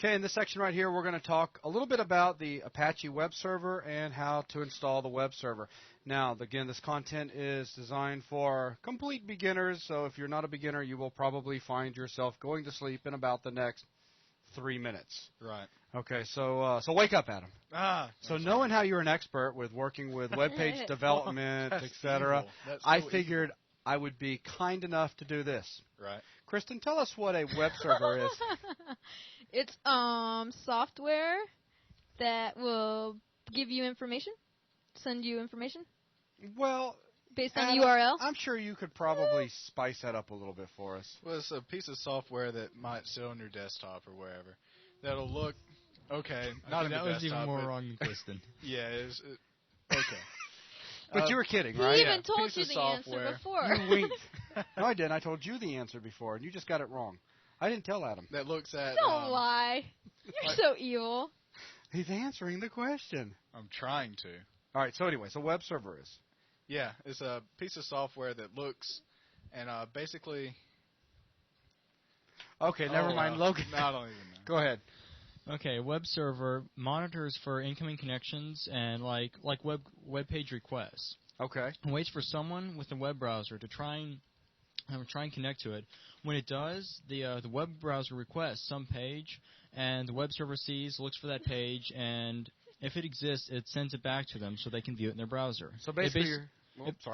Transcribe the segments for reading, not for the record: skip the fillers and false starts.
Okay, in this section right here, we're going to talk a little bit about the Apache web server and how to install the web server. Now, again, this content is designed for complete beginners, so if you're not a beginner, you will probably find yourself going to sleep in about the next 3 minutes. Right. Okay, so wake up, Adam. So knowing how you're an expert with working with web page development, etc., I figured I would be kind enough to do this. Right. Kristen, tell us what a web server is. It's software that will give you information, send you information. Well, based on Adam, URL. I'm sure you could probably spice that up a little bit for us. Well, it's a piece of software that might sit on your desktop or wherever. That'll look okay. Not in the that was desktop, even more but wrong than Kristen. Yeah, okay. But you were kidding, right? He even told you the answer before. You winked. No, I didn't. I told you the answer before, and you just got it wrong. I didn't tell Adam. That looks at. Don't lie. You're so evil. He's answering the question. I'm trying to. All right. So anyway, so web server is. Yeah, it's a piece of software that looks and basically. Okay, never mind, Logan. No, I don't even know. Go ahead. Okay, a web server monitors for incoming connections and like web page requests. Okay. And waits for someone with a web browser to try and connect to it. When it does, the web browser requests some page, and the web server looks for that page, and if it exists, it sends it back to them so they can view it in their browser. So basically,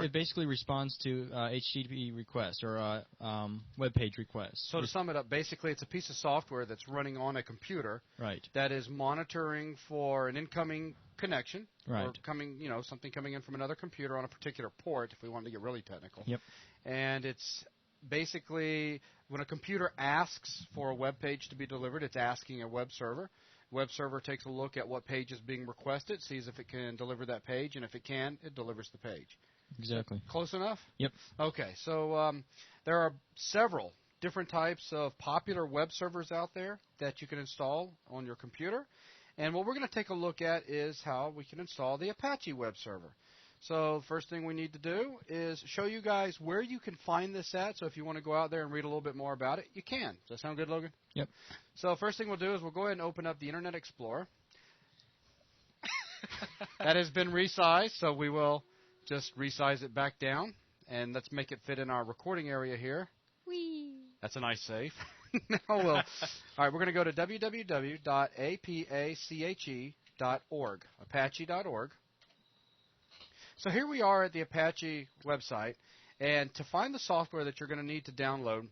it basically responds to HTTP requests or web page requests. So to sum it up, basically it's a piece of software that's running on a computer that is monitoring for an incoming connection or something coming in from another computer on a particular port, if we want to get really technical. Yep. And it's basically when a computer asks for a web page to be delivered, it's asking a web server. Web server takes a look at what page is being requested, sees if it can deliver that page, and if it can, it delivers the page. Exactly. Close enough? Yep. Okay, so there are several different types of popular web servers out there that you can install on your computer. And what we're going to take a look at is how we can install the Apache web server. So the first thing we need to do is show you guys where you can find this at. So if you want to go out there and read a little bit more about it, you can. Does that sound good, Logan? Yep. So first thing we'll do is we'll go ahead and open up the Internet Explorer. That has been resized, so we will just resize it back down. And let's make it fit in our recording area here. Whee! That's a nice save. Now all right, we're going to go to www.apache.org, apache.org. So here we are at the Apache website, and to find the software that you're going to need to download,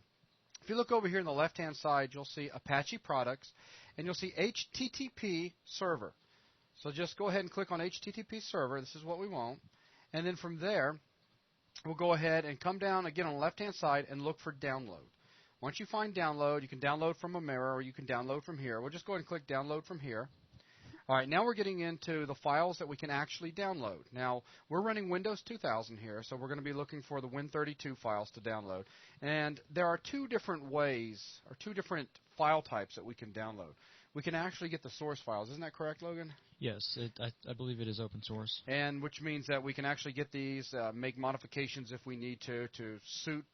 if you look over here on the left-hand side, you'll see Apache Products, and you'll see HTTP Server. So just go ahead and click on HTTP Server. This is what we want. And then from there, we'll go ahead and come down again on the left-hand side and look for Download. Once you find Download, you can download from a mirror or you can download from here. We'll just go ahead and click Download from here. All right, now we're getting into the files that we can actually download. Now, we're running Windows 2000 here, so we're going to be looking for the Win32 files to download. And there are two different ways, or two different file types that we can download. We can actually get the source files. Isn't that correct, Logan? Yes, I believe it is open source. And which means that we can actually get these, make modifications if we need to suit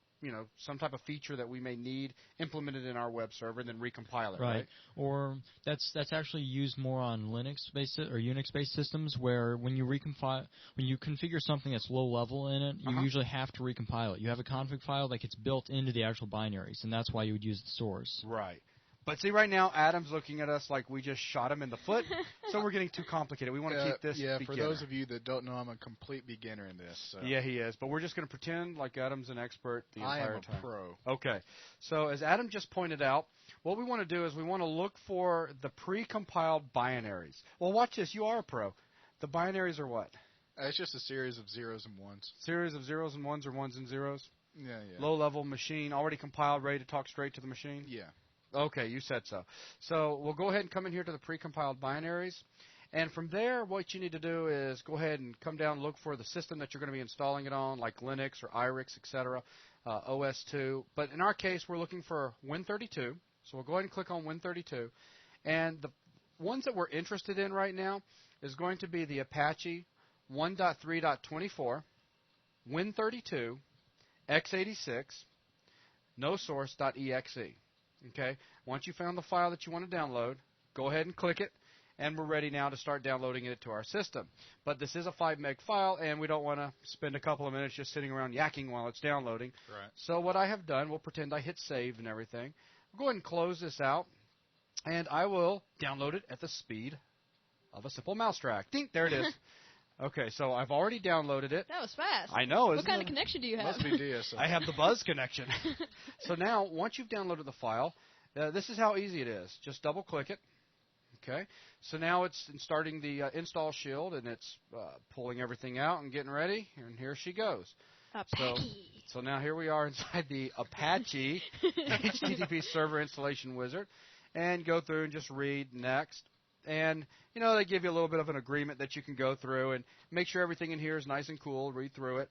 some type of feature that we may need implemented in our web server and then recompile it, right? Or that's actually used more on Linux-based or Unix-based systems where when you configure something that's low level in it, you usually have to recompile it. You have a config file that gets built into the actual binaries, and that's why you would use the source. Right. But see, right now, Adam's looking at us like we just shot him in the foot, so we're getting too complicated. We want to keep this beginner. For those of you that don't know, I'm a complete beginner in this. So. Yeah, he is. But we're just going to pretend like Adam's an expert the entire time. I am a pro. Okay. So as Adam just pointed out, what we want to do is we want to look for the pre-compiled binaries. Well, watch this. You are a pro. The binaries are what? It's just a series of zeros and ones. Series of zeros and ones or ones and zeros? Yeah. Low-level machine, already compiled, ready to talk straight to the machine? Yeah. Okay, you said so. So we'll go ahead and come in here to the pre-compiled binaries. And from there, what you need to do is go ahead and come down and look for the system that you're going to be installing it on, like Linux or IRIX, etc., OS2. But in our case, we're looking for Win32. So we'll go ahead and click on Win32. And the ones that we're interested in right now is going to be the Apache 1.3.24, Win32, x86, nosource.exe. Okay. Once you found the file that you want to download, go ahead and click it, and we're ready now to start downloading it to our system. But this is a 5 meg file, and we don't want to spend a couple of minutes just sitting around yakking while it's downloading. Right. So what I have done, we'll pretend I hit save and everything. I'll go ahead and close this out, and I will download it at the speed of a simple mouse drag. Ding, there it is. Okay, so I've already downloaded it. That was fast. I know, What isn't kind it? of connection do you have? Must be DSL. I have the Buzz connection. So now, once you've downloaded the file, this is how easy it is. Just double-click it. Okay. So now it's starting the install shield, and it's pulling everything out and getting ready. And here she goes. Apache. So now here we are inside the Apache HTTP server installation wizard, and go through and just read next. And, they give you a little bit of an agreement that you can go through and make sure everything in here is nice and cool, read through it.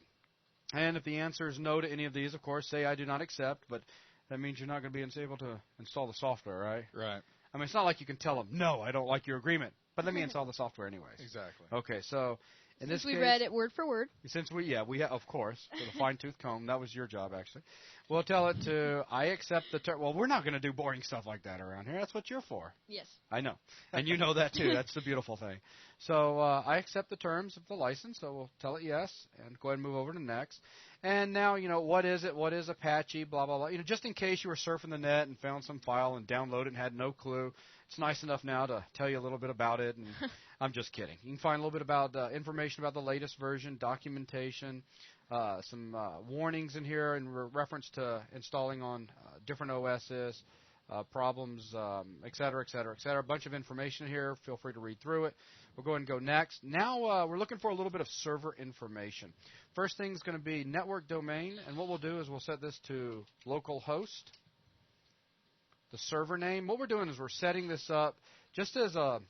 And if the answer is no to any of these, of course, say I do not accept, but that means you're not going to be able to install the software, right? Right. I mean, it's not like you can tell them, no, I don't like your agreement, but let me install the software anyways. Exactly. Okay, so in Since this we case, read it word for word. since we have, of course, with a fine-tooth comb. That was your job, actually. We'll tell it to, I accept the term. Well, we're not going to do boring stuff like that around here. That's what you're for. Yes. I know. And you know that, too. That's the beautiful thing. So I accept the terms of the license, so we'll tell it yes, and go ahead and move over to next. And now, what is it? What is Apache? Blah, blah, blah. Just in case you were surfing the net and found some file and downloaded it and had no clue, it's nice enough now to tell you a little bit about it. And I'm just kidding. You can find a little bit about information about the latest version, documentation, some warnings in here in reference to installing on different OSs, problems, et cetera, et cetera, et cetera. A bunch of information here. Feel free to read through it. We'll go ahead and go next. Now we're looking for a little bit of server information. First thing is going to be network domain, and what we'll do is we'll set this to localhost. The server name. What we're doing is we're setting this up just as a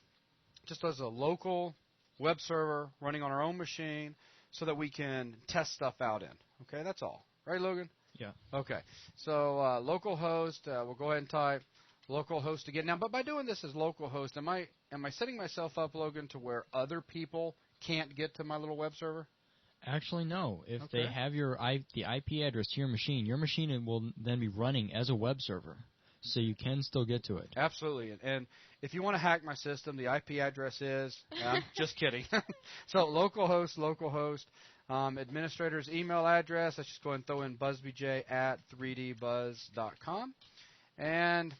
local web server running on our own machine, so that we can test stuff out in. Okay, that's all. Right, Logan? Yeah. Okay. So localhost. We'll go ahead and type localhost again. Now, but by doing this as localhost, am I setting myself up, Logan, to where other people can't get to my little web server? Actually, no. If Okay. they have the IP address to your machine will then be running as a web server, so you can still get to it. Absolutely. And if you want to hack my system, the IP address is, I'm just kidding. So localhost, administrator's email address. Let's just go ahead and throw in buzzbj@3dbuzz.com. And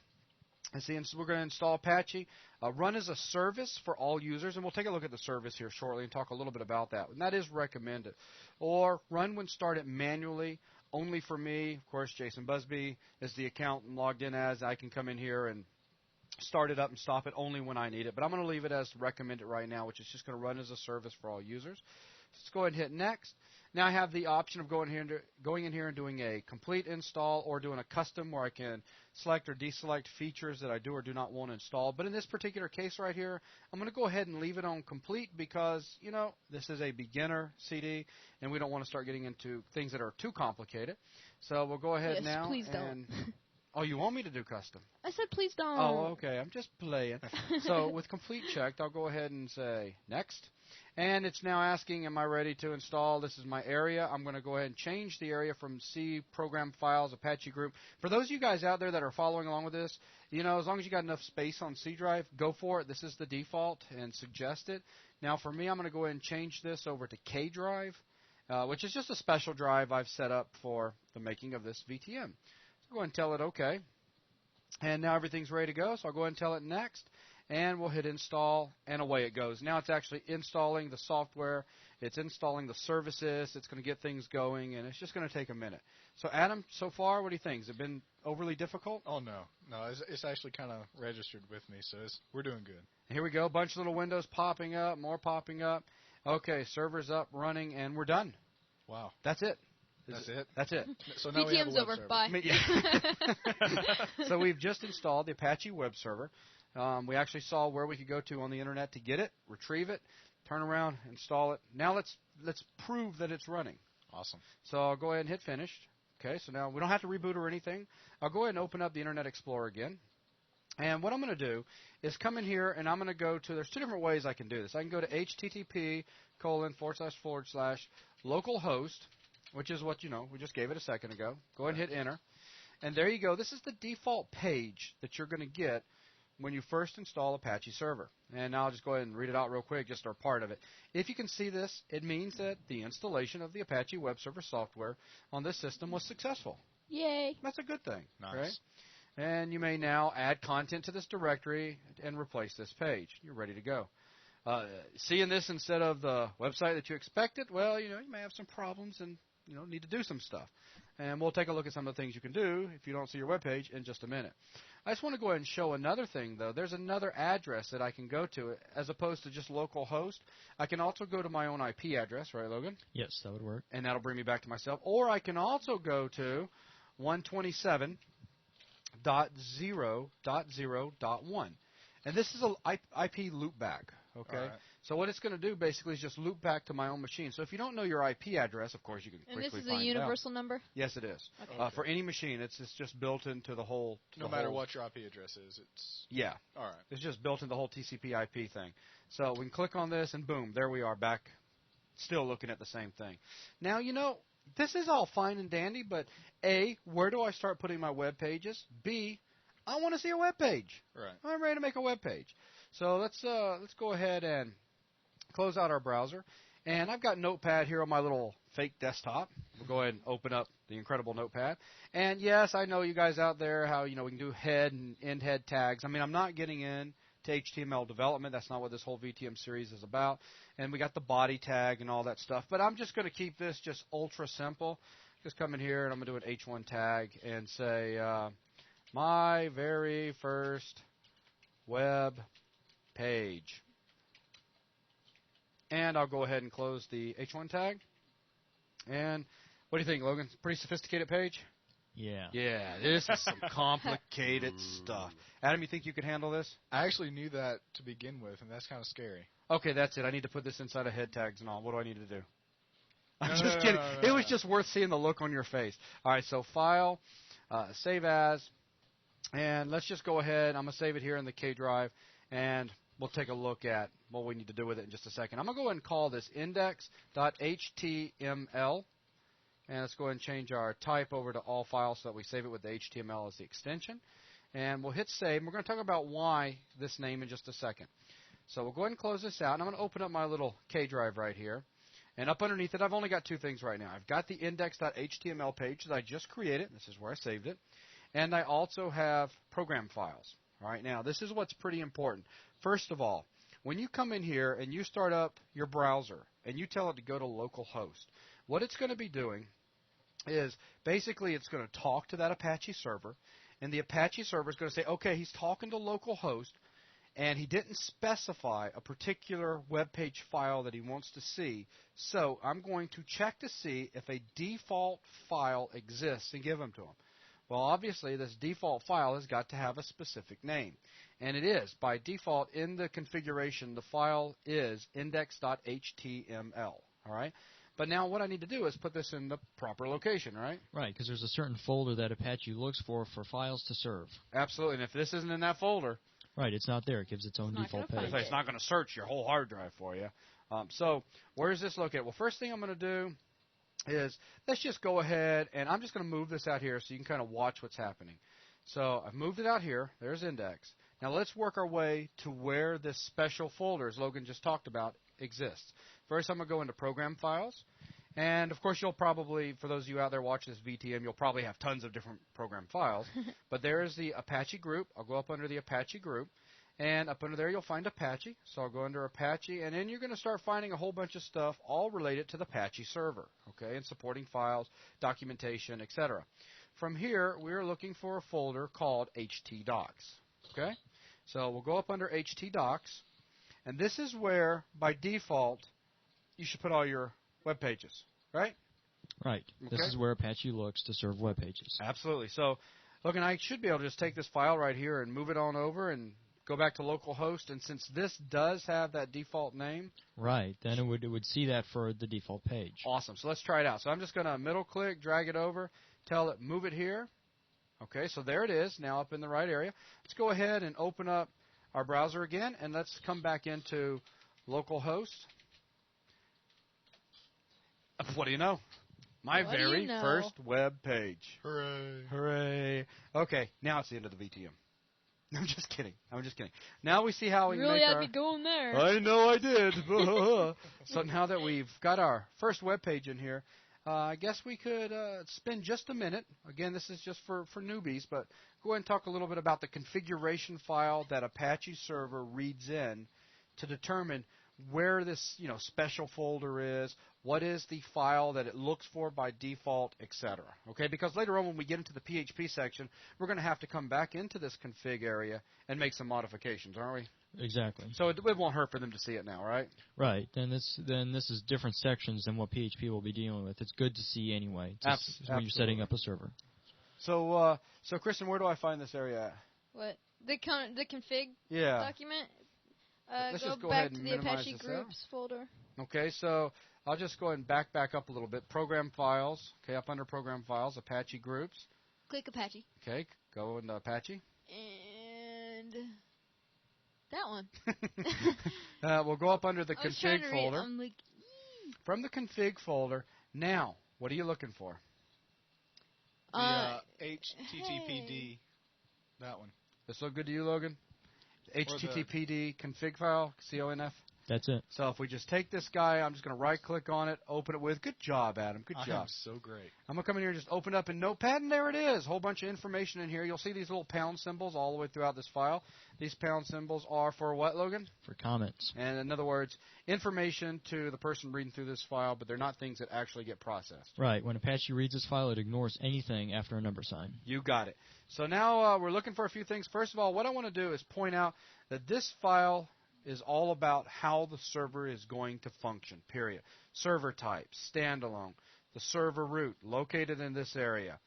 let's see, we're going to install Apache. Run as a service for all users, and we'll take a look at the service here shortly and talk a little bit about that. And that is recommended. Or run when started manually, only for me. Of course, Jason Busby is the account I'm logged in as. I can come in here and start it up and stop it only when I need it. But I'm going to leave it as recommended right now, which is just going to run as a service for all users. Let's go ahead and hit next. Now I have the option of going in here and doing a complete install or doing a custom where I can select or deselect features that I do or do not want to install. But in this particular case right here, I'm going to go ahead and leave it on complete because, this is a beginner CD and we don't want to start getting into things that are too complicated. So we'll go ahead Yes, now. please don't. Oh, you want me to do custom? I said please don't. Oh, okay. I'm just playing. So with complete checked, I'll go ahead and say next. And it's now asking, am I ready to install? This is my area. I'm going to go ahead and change the area from C program files, Apache group. For those of you guys out there that are following along with this, as long as you got enough space on C drive, go for it. This is the default and suggest it. Now for me, I'm going to go ahead and change this over to K drive, which is just a special drive I've set up for the making of this VTM. So go ahead and tell it OK. And now everything's ready to go, so I'll go ahead and tell it next. And we'll hit install, and away it goes. Now it's actually installing the software. It's installing the services. It's going to get things going, and it's just going to take a minute. So, Adam, so far, what do you think? Has it been overly difficult? Oh, no. No, it's actually kind of registered with me, so we're doing good. Here we go. A bunch of little windows popping up, more popping up. Okay, server's up, running, and we're done. Wow. That's it. That's it? That's it. So now we have a VTM's web over. server. Bye. So we've just installed the Apache web server. We actually saw where we could go to on the internet to get it, retrieve it, turn around, install it. Now let's prove that it's running. Awesome. So I'll go ahead and hit finish. Okay, so now we don't have to reboot or anything. I'll go ahead and open up the Internet Explorer again. And what I'm going to do is come in here and I'm going to go to, there's two different ways I can do this. I can go to http://localhost, which is what, we just gave it a second ago. Go ahead and hit enter. And there you go. This is the default page that you're going to get when you first install Apache Server. And now I'll just go ahead and read it out real quick, just our part of it. If you can see this, it means that the installation of the Apache web server software on this system was successful. Yay. That's a good thing, Nice. right? And you may now add content to this directory and replace this page. You're ready to go. Seeing this instead of the website that you expected, well, you may have some problems and, need to do some stuff. And we'll take a look at some of the things you can do if you don't see your web page in just a minute. I just want to go ahead and show another thing, though. There's another address that I can go to as opposed to just localhost. I can also go to my own IP address, right, Logan? Yes, that would work. And that'll bring me back to myself. Or I can also go to 127.0.0.1. And this is an IP loopback, okay? All right. So what it's going to do basically is just loop back to my own machine. So if you don't know your IP address, of course, you can And quickly this is find a universal number? Yes, it is. Okay. For any machine, it's just built into the whole. No matter what your IP address is, it's... Yeah. All right. It's just built into the whole TCP IP thing. So we can click on this, and boom, there we are back, still looking at the same thing. Now, this is all fine and dandy, but A, where do I start putting my web pages? B, I want to see a web page. Right. I'm ready to make a web page. So let's go ahead and close out our browser. And I've got Notepad here on my little fake desktop. We'll go ahead and open up the incredible Notepad. And yes, I know you guys out there how, we can do head and end head tags. I mean, I'm not getting in to HTML development. That's not what this whole VTM series is about. And we got the body tag and all that stuff. But I'm just going to keep this just ultra simple. Just come in here and I'm going to do an H1 tag and say, my very first web page. And I'll go ahead and close the H1 tag. And what do you think, Logan? Pretty sophisticated page? Yeah. Yeah, this is some complicated stuff. Adam, you think you could handle this? I actually knew that to begin with, and that's kind of scary. Okay, that's it. I need to put this inside of head tags and all. What do I need to do? I'm No, just no, no, kidding. no, no, It was no. just worth seeing the look on your face. All right, so File, Save As, and let's just go ahead. I'm going to save it here in the K drive, and we'll take a look at what we need to do with it in just a second. I'm going to go ahead and call this index.html. And let's go ahead and change our type over to all files so that we save it with the HTML as the extension. And we'll hit save. And we're going to talk about why this name in just a second. So we'll go ahead and close this out. And I'm going to open up my little K drive right here. And up underneath it, I've only got two things right now. I've got the index.html page that I just created. This is where I saved it. And I also have program files. All right, now this is what's pretty important. First of all, when you come in here and you start up your browser and you tell it to go to localhost, what it's going to be doing is basically it's going to talk to that Apache server, and the Apache server is going to say, okay, he's talking to localhost, and he didn't specify a particular web page file that he wants to see, so I'm going to check to see if a default file exists and give them to him. Well, obviously, this default file has got to have a specific name, and it is. By default, in the configuration, the file is index.html, all right? But now what I need to do is put this in the proper location, right? Right, because there's a certain folder that Apache looks for files to serve. Absolutely, and if this isn't in that folder, Right, it's not there. It gives its own not default gonna page. find it's not going to search your whole hard drive for you. So where is this located? Well, first thing I'm going to do is let's just go ahead, and I'm just going to move this out here so you can kind of watch what's happening. So I've moved it out here. There's index. Now let's work our way to where this special folder, as Logan just talked about, exists. First, I'm going to go into Program Files. And, of course, you'll probably, for those of you out there watching this VTM, you'll probably have tons of different program files. But there is the Apache group. I'll go up under the Apache group. And up under there, you'll find Apache. So I'll go under Apache. And then you're going to start finding a whole bunch of stuff all related to the Apache server, okay, and supporting files, documentation, etc. From here, we're looking for a folder called htdocs, okay? So we'll go up under htdocs. And this is where, by default, you should put all your web pages, right? Right. This Okay. is where Apache looks to serve web pages. Absolutely. So, look, and I should be able to just take this file right here and move it on over and go back to localhost. And since this does have that default name, Right. Then it would see that for the default page. awesome. So let's try it out. So I'm just going to middle click, drag it over, tell it move it here. Okay, so there it is, now up in the right area. Let's go ahead and open up our browser again, and let's come back into localhost. What do you know? My What do you very know? first web page. Hooray. Hooray. Okay, now it's the end of the VTM. I'm just kidding. I'm just kidding. Now we see how we You really make had our... me going there. I know I did. So now that we've got our first web page in here, I guess we could spend just a minute. Again, this is just for newbies, but go ahead and talk a little bit about the configuration file that Apache server reads in to determine where this special folder is, what is the file that it looks for by default, etc. Okay, because later on when we get into the PHP section, we're going to have to come back into this config area and make some modifications, aren't we? Exactly. So it won't hurt for them to see it now, right? Right. Then this is different sections than what PHP will be dealing with. It's good to see anyway. When you're setting up a server. So Kristen, where do I find this area at? What? The config Yeah. document? Let's go just go back ahead to and the minimize Apache this groups folder. Okay, so I'll just go ahead and back up a little bit. Program files. Okay, up under program files, Apache groups. Click Apache. Okay, go into Apache. And that one. We'll go up under the I was trying config to folder. read it. I'm like, From the config folder, now, what are you looking for? The HTTPD, that one. This look good to you, Logan? HTTPD config file, CONF. That's it. So if we just take this guy, I'm just going to right-click on it, open it with. Good job, Adam. Good job. I'm so great. I'm going to come in here and just open up in Notepad, and there it is. A whole bunch of information in here. You'll see these little pound symbols all the way throughout this file. These pound symbols are for what, Logan? For comments. And in other words, information to the person reading through this file, but they're not things that actually get processed. Right. When Apache reads this file, it ignores anything after a number sign. You got it. So now we're looking for a few things. First of all, what I want to do is point out that this file is all about how the server is going to function, period. Server type, standalone, the server root, located in this area.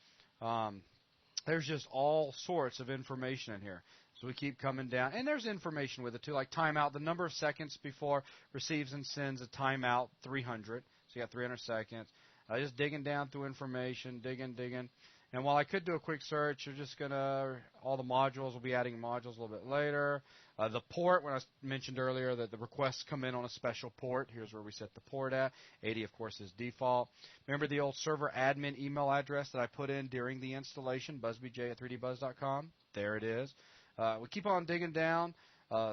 There's just all sorts of information in here. So we keep coming down. And there's information with it, too, like timeout, the number of seconds before receives and sends a timeout, 300. So you got 300 seconds. Just digging down through information, digging. And while I could do a quick search, you're just going to, all the modules, we'll be adding modules a little bit later. The port, when I mentioned earlier that the requests come in on a special port, here's where we set the port at. 80, of course, is default. Remember the old server admin email address that I put in during the installation, buzzbj@3dbuzz.com? There it is. We keep on digging down.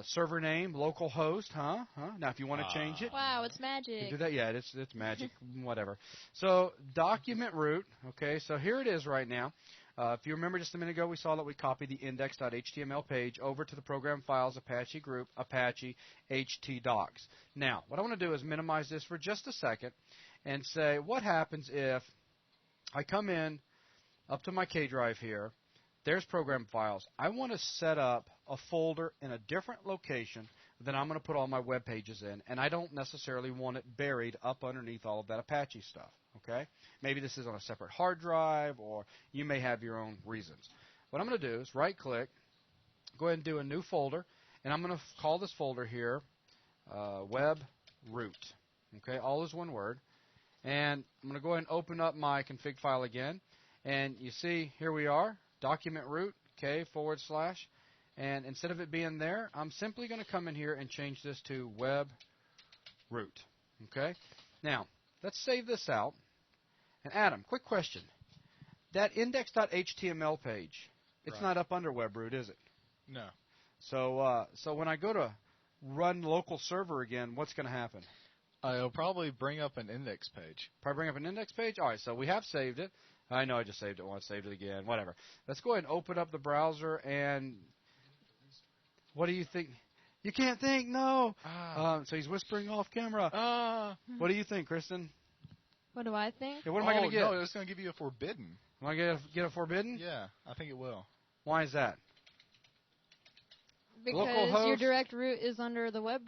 Server name, local host, huh? Now, if you want to change it. wow, it's You magic. do that? Yeah, it's magic, whatever. So document root, okay, so here it is right now. If you remember just a minute ago, we saw that we copied the index.html page over to the program files Apache group, Apache htdocs. Now, what I want to do is minimize this for just a second and say, what happens if I come in up to my K drive here, there's program files. I want to set up a folder in a different location that I'm going to put all my web pages in, and I don't necessarily want it buried up underneath all of that Apache stuff, okay? Maybe this is on a separate hard drive, or you may have your own reasons. What I'm going to do is right-click, go ahead and do a new folder, and I'm going to call this folder here web root, okay? All is one word. And I'm going to go ahead and open up my config file again, and you see here we are. Document root, okay, /, and instead of it being there, I'm simply going to come in here and change this to web root, okay? Now, let's save this out. And Adam, quick question. That index.html page, it's not up under web root, is it? No. So when I go to run local server again, what's going to happen? It'll probably bring up an index page. Probably bring up an index page? All right, so we have saved it. I know I just saved it once, saved it again, whatever. Let's go ahead and open up the browser, and what do you think? You can't think? No. So he's whispering off camera. What do you think, Kristen? What do I think? Yeah, what am I going to get? No, it's going to give you a forbidden. Am I going to get a forbidden? Yeah, I think it will. Why is that? Because your direct root is under the web